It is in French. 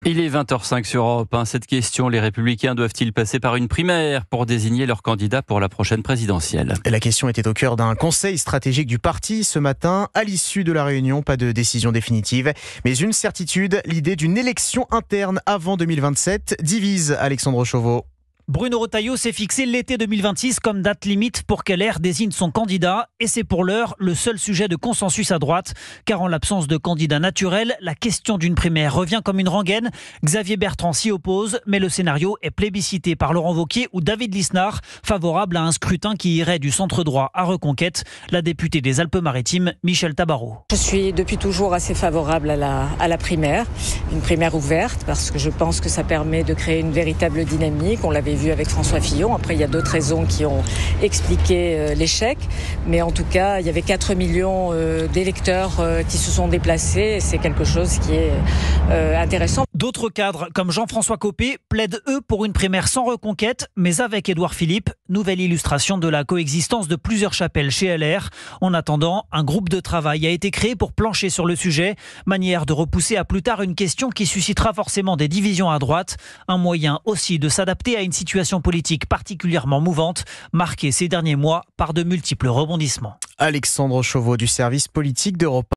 Il est 20h05 sur Europe 1. Cette question, les Républicains doivent-ils passer par une primaire pour désigner leur candidat pour la prochaine présidentielle? La question était au cœur d'un conseil stratégique du parti ce matin. À l'issue de la réunion, pas de décision définitive, mais une certitude, l'idée d'une élection interne avant 2027 divise Alexandre Chauveau. Bruno Retailleau s'est fixé l'été 2026 comme date limite pour qu'LR désigne son candidat et c'est pour l'heure le seul sujet de consensus à droite car en l'absence de candidat naturel, la question d'une primaire revient comme une rengaine. Xavier Bertrand s'y oppose mais le scénario est plébiscité par Laurent Wauquiez ou David Lisnard, favorable à un scrutin qui irait du centre droit à Reconquête. La députée des Alpes-Maritimes, Michèle Tabarot. Je suis depuis toujours assez favorable à la primaire, une primaire ouverte parce que je pense que ça permet de créer une véritable dynamique. On l'avait vu avec François Fillon. Après, il y a d'autres raisons qui ont expliqué l'échec. Mais en tout cas, il y avait 4 millions d'électeurs qui se sont déplacés. Et c'est quelque chose qui est intéressant. D'autres cadres, comme Jean-François Copé, plaident eux pour une primaire sans Reconquête, mais avec Édouard Philippe. Nouvelle illustration de la coexistence de plusieurs chapelles chez LR. En attendant, un groupe de travail a été créé pour plancher sur le sujet. Manière de repousser à plus tard une question qui suscitera forcément des divisions à droite. Un moyen aussi de s'adapter à une situation politique particulièrement mouvante, marquée ces derniers mois par de multiples rebondissements. Alexandre Chauveau du service politique d'Europe 1.